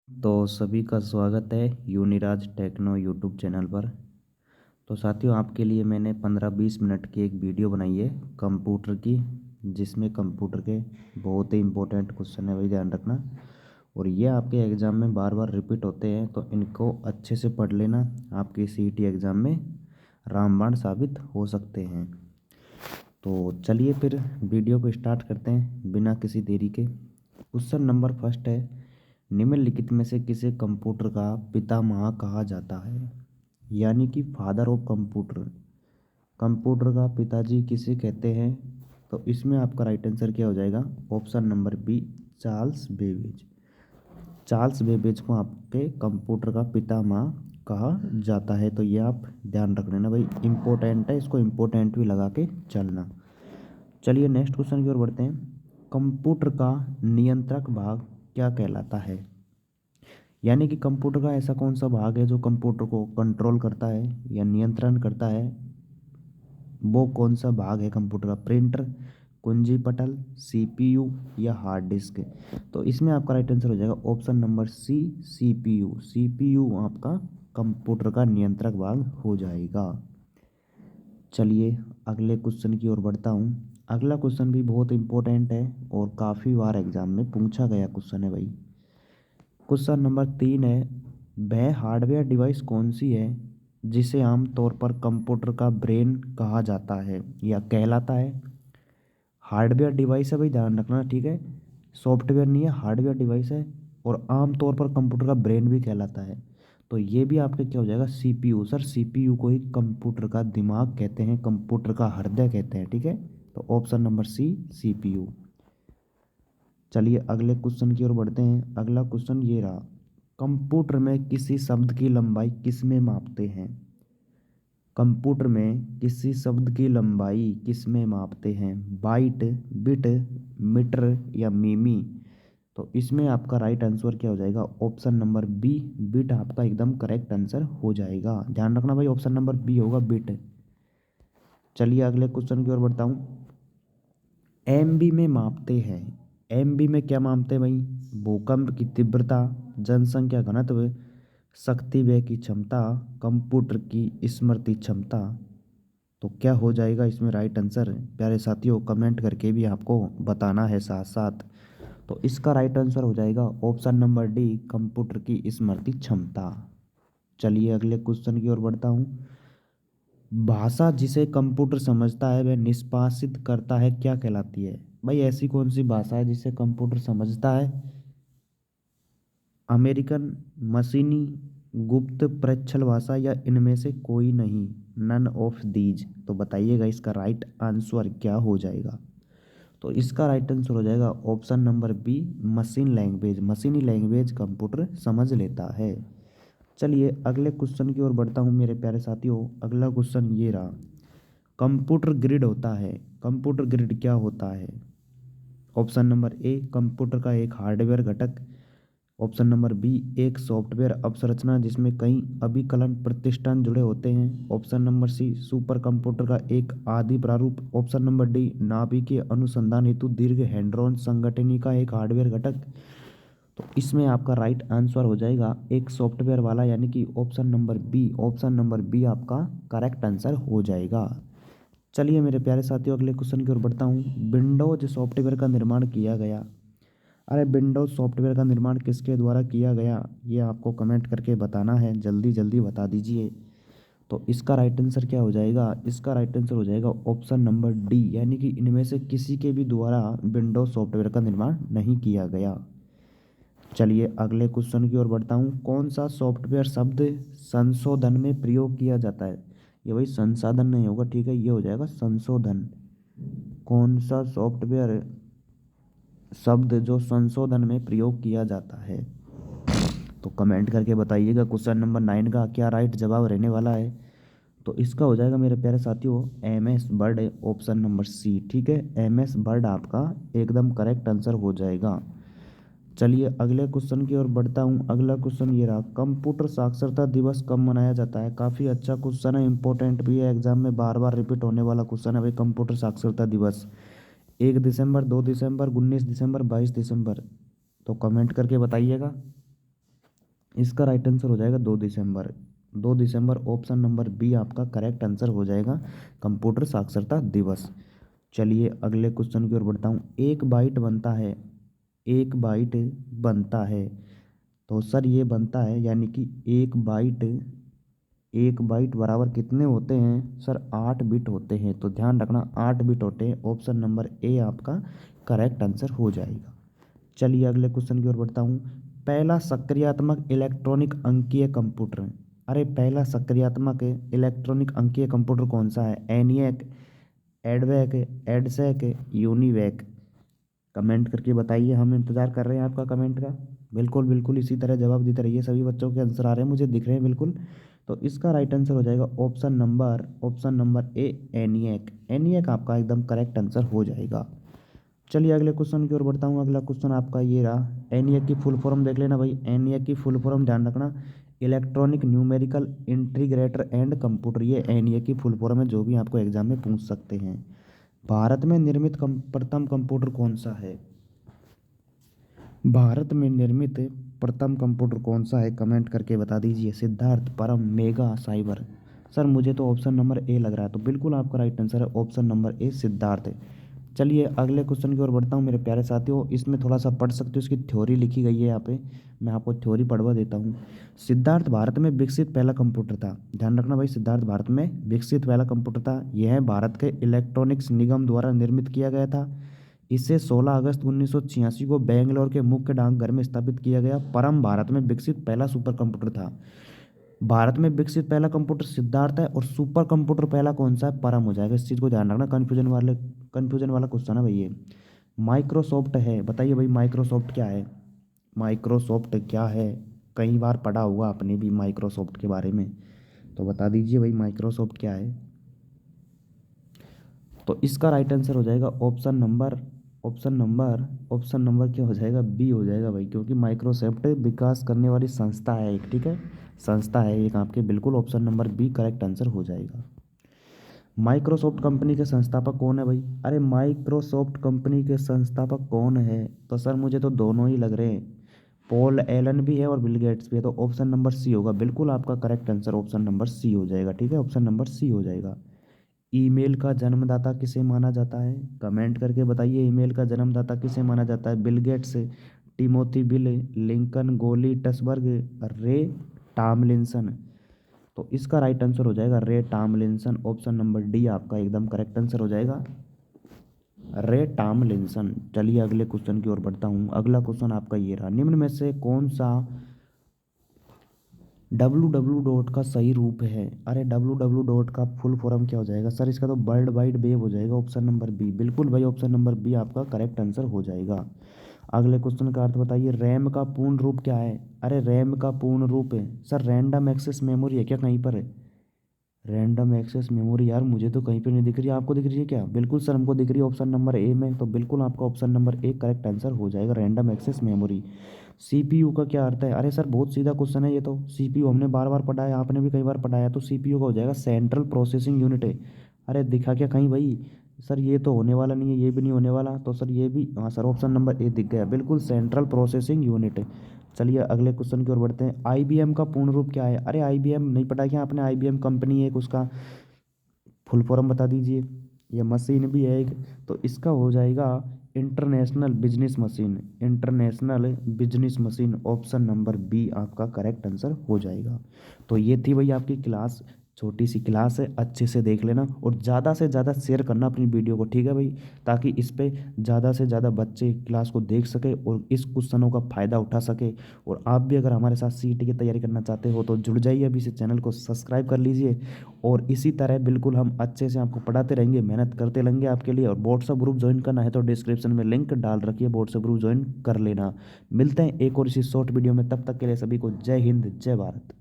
तो सभी का स्वागत है यूनिराज टेक्नो यूट्यूब चैनल पर। तो साथियों, आपके लिए मैंने 15-20 मिनट की एक वीडियो बनाई है कंप्यूटर की, जिसमें कंप्यूटर के बहुत ही इम्पोर्टेंट क्वेश्चन है, भाई ध्यान रखना। और ये आपके एग्ज़ाम में बार बार रिपीट होते हैं, तो इनको अच्छे से पढ़ लेना। आपके सीईटी एग्ज़ाम में रामबाण साबित हो सकते हैं। तो चलिए फिर वीडियो को स्टार्ट करते हैं बिना किसी देरी के। क्वेश्चन नंबर फर्स्ट है, निम्नलिखित में से किसे कंप्यूटर का पितामह कहा जाता है? यानी कि फादर ऑफ कंप्यूटर, कंप्यूटर का पिताजी किसे कहते हैं? तो इसमें आपका राइट आंसर क्या हो जाएगा? Option number B, Charles Babbage. Charles Babbage को आपके कंप्यूटर का पितामह कहा जाता है। तो ये आप ध्यान रख लेना भाई, इंपॉर्टेंट है, इसको इंपॉर्टेंट भी लगा के चलना। चलिए नेक्स्ट क्वेश्चन की ओर बढ़ते हैं। कंप्यूटर का नियंत्रक भाग क्या कहलाता है? यानी कि कंप्यूटर का ऐसा कौन सा भाग है जो कंप्यूटर को कंट्रोल करता है या नियंत्रण करता है? वो कौन सा भाग है कंप्यूटर का? प्रिंटर, कुंजी पटल, सीपीयू या हार्ड डिस्क? तो इसमें आपका राइट आंसर हो जाएगा option number C, CPU. CPU आपका कंप्यूटर का नियंत्रक भाग हो जाएगा। चलिए अगले क्वेश्चन की ओर बढ़ता हूँ। अगला क्वेश्चन भी बहुत इंपॉर्टेंट है और काफ़ी बार एग्जाम में पूछा गया क्वेश्चन है भाई। क्वेश्चन नंबर 3 है, वह हार्डवेयर डिवाइस कौन सी है जिसे आमतौर पर कंप्यूटर का ब्रेन कहा जाता है या कहलाता है? हार्डवेयर डिवाइस है भाई, ध्यान रखना, ठीक है। सॉफ्टवेयर नहीं है, हार्डवेयर डिवाइस है और आमतौर पर कंप्यूटर का ब्रेन भी कहलाता है। तो ये भी आपके क्या हो जाएगा? सीपीयू। सर सीपीयू को ही कंप्यूटर का दिमाग कहते हैं, कंप्यूटर का हृदय कहते हैं, ठीक है। तो ऑप्शन नंबर सी, सीपीयू। चलिए अगले क्वेश्चन की ओर बढ़ते हैं। अगला क्वेश्चन ये रहा, कंप्यूटर में किसी शब्द की लंबाई किस में मापते हैं? कंप्यूटर में किसी शब्द की लंबाई किस में मापते हैं? बाइट, बिट, मीटर या मिमी? तो इसमें आपका राइट आंसर क्या हो जाएगा? ऑप्शन नंबर बी, बिट आपका एकदम करेक्ट आंसर हो जाएगा। ध्यान रखना भाई, ऑप्शन नंबर बी होगा बिट। चलिए अगले क्वेश्चन की ओर बढ़ता हूँ। एमबी में मापते हैं, एमबी में क्या मापते हैं भाई? भूकंप की तीव्रता, जनसंख्या घनत्व, शक्ति व्यय की क्षमता, कंप्यूटर की स्मृति क्षमता? तो क्या हो जाएगा इसमें राइट आंसर? प्यारे साथियों, कमेंट करके भी आपको बताना है साथ साथ। तो इसका राइट आंसर हो जाएगा ऑप्शन नंबर डी, कंप्यूटर की स्मृति क्षमता। चलिए अगले क्वेश्चन की ओर बढ़ता हूँ। भाषा जिसे कंप्यूटर समझता है वह निष्पादित करता है क्या कहलाती है? भाई ऐसी कौन सी भाषा है जिसे कंप्यूटर समझता है? अमेरिकन, मशीनी, गुप्त, प्रच्छल भाषा या इनमें से कोई नहीं? None of these? तो बताइएगा इसका राइट आंसर क्या हो जाएगा? तो इसका राइट आंसर हो जाएगा option number B, machine language. मशीनी लैंग्वेज कंप्यूटर समझ लेता है। चलिए अगले क्वेश्चन की ओर बढ़ता हूँ मेरे प्यारे साथियों। अगला क्वेश्चन ये रहा, कंप्यूटर ग्रिड होता है, कंप्यूटर ग्रिड क्या होता है? ऑप्शन नंबर ए, कंप्यूटर का एक हार्डवेयर घटक। ऑप्शन नंबर बी, एक सॉफ्टवेयर अवसंरचना जिसमें कई अभिकलन प्रतिष्ठान जुड़े होते हैं। Option number C, super computer का एक आदि प्रारूप। ऑप्शन नंबर डी, नाभिकीय अनुसंधान हेतु दीर्घ हैंड्रॉन संगठनी का एक हार्डवेयर घटक। तो इसमें आपका राइट आंसर हो जाएगा एक सॉफ्टवेयर वाला, यानी कि option number B. Option number B आपका करेक्ट आंसर हो जाएगा। चलिए मेरे प्यारे साथियों अगले क्वेश्चन की ओर बढ़ता हूँ। विंडोज सॉफ्टवेयर का निर्माण किया गया, अरे विंडोज सॉफ्टवेयर का निर्माण किसके द्वारा किया गया? ये आपको कमेंट करके बताना है, जल्दी जल्दी बता दीजिए। तो इसका राइट आंसर क्या हो जाएगा? इसका राइट आंसर हो जाएगा ऑप्शन नंबर डी, यानी कि इनमें से किसी के भी द्वारा विंडोज सॉफ्टवेयर का निर्माण नहीं किया गया। चलिए अगले क्वेश्चन की ओर बढ़ता हूँ। कौन सा सॉफ्टवेयर शब्द संशोधन में प्रयोग किया जाता है? ये भाई संसाधन नहीं होगा, ठीक है, ये हो जाएगा संशोधन। कौन सा सॉफ्टवेयर शब्द जो संशोधन में प्रयोग किया जाता है? तो कमेंट करके बताइएगा क्वेश्चन नंबर 9 का क्या राइट जवाब रहने वाला है। तो इसका हो जाएगा मेरे प्यारे साथियों M S word, option number C, ठीक है। एम एस वर्ड आपका एकदम करेक्ट आंसर हो जाएगा। चलिए अगले क्वेश्चन की ओर बढ़ता हूँ। अगला क्वेश्चन ये रहा, कंप्यूटर साक्षरता दिवस कब मनाया जाता है? काफ़ी अच्छा क्वेश्चन है, इंपॉर्टेंट भी है, एग्जाम में बार बार रिपीट होने वाला क्वेश्चन है भाई। कंप्यूटर साक्षरता दिवस 1 दिसंबर, 2 दिसंबर, 19 दिसंबर, 22 दिसंबर? तो कमेंट करके बताइएगा। इसका राइट आंसर हो जाएगा 2 दिसंबर। 2 दिसंबर ऑप्शन नंबर बी आपका करेक्ट आंसर हो जाएगा, कंप्यूटर साक्षरता दिवस। चलिए अगले क्वेश्चन की ओर बढ़ता हूँ। एक बाइट बनता है, एक बाइट बनता है, तो सर ये बनता है यानी कि एक बाइट बराबर कितने होते हैं सर? 8 बिट होते हैं। तो ध्यान रखना 8 बिट होते हैं। ऑप्शन नंबर ए आपका करेक्ट आंसर हो जाएगा। चलिए अगले क्वेश्चन की ओर बढ़ता हूँ। पहला सक्रियात्मक इलेक्ट्रॉनिक अंकीय कंप्यूटर, अरे पहला सक्रियात्मक इलेक्ट्रॉनिक अंकीय कंप्यूटर कौन सा है? ENIAC, एडवैक, EDSAC, UNIVAC? कमेंट करके बताइए, हम इंतज़ार कर रहे हैं आपका कमेंट का। बिल्कुल बिल्कुल इसी तरह जवाब देते रहिए, सभी बच्चों के आंसर आ रहे हैं, मुझे दिख रहे हैं बिल्कुल। तो इसका राइट आंसर हो जाएगा option number A, ENIAC. ENIAC आपका एकदम करेक्ट आंसर हो जाएगा। चलिए अगले क्वेश्चन की ओर बढ़ता हूँ। अगला क्वेश्चन आपका ये रहा। एनियक की फुल फॉर्म देख लेना भाई। एनियक की फुल फॉर्म ध्यान रखना, electronic numerical integrator and computer. ये एनियक की फुल फॉर्म है, जो भी आपको एग्जाम में पूछ सकते हैं। भारत में निर्मित प्रथम कंप्यूटर कौन सा है? भारत में निर्मित प्रथम कंप्यूटर कौन सा है? कमेंट करके बता दीजिए। सिद्धार्थ, परम, मेगा, साइबर? सर मुझे तो ऑप्शन नंबर ए लग रहा है, तो बिल्कुल आपका राइट आंसर है ऑप्शन नंबर ए, सिद्धार्थ। चलिए अगले क्वेश्चन की ओर बढ़ता हूँ मेरे प्यारे साथियों। इसमें थोड़ा सा पढ़ सकते हो, इसकी थ्योरी लिखी गई है यहाँ पे, मैं आपको थ्योरी पढ़वा देता हूँ। सिद्धार्थ भारत में विकसित पहला कंप्यूटर था। ध्यान रखना भाई, सिद्धार्थ भारत में विकसित पहला कंप्यूटर था। यह भारत के इलेक्ट्रॉनिक्स निगम द्वारा निर्मित किया गया था। इसे 16 अगस्त 1986 को बेंगलोर के मुख्य डाकघर में स्थापित किया गया। परम भारत में विकसित पहला सुपर कंप्यूटर था। भारत में विकसित पहला कंप्यूटर सिद्धार्थ है, और सुपर कंप्यूटर पहला कौन सा है? परम हो जाएगा। इस चीज़ को ध्यान रखना, कन्फ्यूजन वाला क्वेश्चन है भाई ये। माइक्रोसॉफ्ट है, बताइए भाई माइक्रोसॉफ्ट क्या है? माइक्रोसॉफ्ट क्या है? कई बार पढ़ा होगा आपने भी माइक्रोसॉफ्ट के बारे में, तो बता दीजिए भाई माइक्रोसॉफ्ट क्या है? तो इसका राइट आंसर हो जाएगा ऑप्शन नंबर क्या हो जाएगा? बी हो जाएगा भाई, क्योंकि माइक्रोसॉफ्ट विकास करने वाली संस्था है एक, ठीक है, संस्था है एक आपके। बिल्कुल option number B correct answer हो जाएगा। माइक्रोसॉफ्ट कंपनी के संस्थापक कौन है भाई? अरे माइक्रोसॉफ्ट कंपनी के संस्थापक कौन है? तो सर मुझे तो दोनों ही लग रहे हैं, पॉल एलन भी है और बिल गेट्स भी है। तो ऑप्शन नंबर सी होगा, बिल्कुल आपका correct answer option number C हो जाएगा, ठीक है, ऑप्शन नंबर सी हो जाएगा। ईमेल का जन्मदाता किसे माना जाता है? कमेंट करके बताइए, ईमेल का जन्मदाता किसे माना जाता है? Bill Gates, Timothy bill, Lincoln, गोली टसबर्ग, रे टॉमलिंसन? तो इसका राइट आंसर हो जाएगा रे टॉमलिंसन। ऑप्शन नंबर डी आपका एकदम करेक्ट आंसर हो जाएगा, रे टॉमलिंसन। चलिए अगले क्वेश्चन की ओर बढ़ता हूँ। अगला क्वेश्चन आपका ये रहा। निम्न में से कौन सा www का सही रूप है? अरे www का फुल फॉर्म क्या हो जाएगा सर? इसका तो वर्ल्ड वाइड वेब हो जाएगा, ऑप्शन नंबर बी। बिल्कुल भाई ऑप्शन नंबर बी आपका करेक्ट आंसर हो जाएगा। अगले क्वेश्चन का अर्थ बताइए। रैम का पूर्ण रूप क्या है? अरे रैम का पूर्ण रूप है सर, रैंडम एक्सेस मेमोरी है क्या कहीं पर? रैंडम एक्सेस मेमोरी यार मुझे तो कहीं पे नहीं दिख रही है, आपको दिख रही है क्या? बिल्कुल सर हमको दिख रही है ऑप्शन नंबर ए में, तो बिल्कुल आपका option number A correct answer हो जाएगा, रैंडम एक्सेस मेमोरी। सीपीयू का क्या अर्थ है? अरे सर बहुत सीधा क्वेश्चन है ये तो। सीपीयू हमने बार बार पढ़ा है, आपने भी कई बार पढ़ाया, तो सीपीयू का हो जाएगा सेंट्रल प्रोसेसिंग यूनिट है। अरे दिखा क्या कहीं भाई? सर ये तो होने वाला नहीं है, ये भी नहीं होने वाला, तो सर ये भी, हाँ सर ऑप्शन नंबर ए दिख गया, बिल्कुल सेंट्रल प्रोसेसिंग यूनिट है। चलिए अगले क्वेश्चन की ओर बढ़ते हैं। आईबीएम का पूर्ण रूप क्या है? अरे आईबीएम नहीं पढ़ा क्या आपने? आईबीएम कंपनी है एक, उसका फुल फॉर्म बता दीजिए। ये मशीन भी है एक, तो इसका हो जाएगा international business machine. International business machine, option number B आपका करेक्ट आंसर हो जाएगा। तो ये थी भाई आपकी क्लास, छोटी सी क्लास है, अच्छे से देख लेना और ज़्यादा से ज़्यादा शेयर करना अपनी वीडियो को, ठीक है भाई, ताकि इस पे ज़्यादा से ज़्यादा बच्चे क्लास को देख सके और इस क्वेश्चनों का फ़ायदा उठा सके। और आप भी अगर हमारे साथ सीईटी की तैयारी करना चाहते हो तो जुड़ जाइए, अभी से चैनल को सब्सक्राइब कर लीजिए। और इसी तरह बिल्कुल हम अच्छे से आपको पढ़ाते रहेंगे, मेहनत करते रहेंगे आपके लिए। और व्हाट्सअप ग्रुप ज्वाइन करना है तो डिस्क्रिप्शन में लिंक डाल रखिए, व्हाट्सअप ग्रुप ज्वाइन कर लेना। मिलते हैं एक और इसी शॉर्ट वीडियो में, तब तक के लिए सभी को जय हिंद, जय भारत।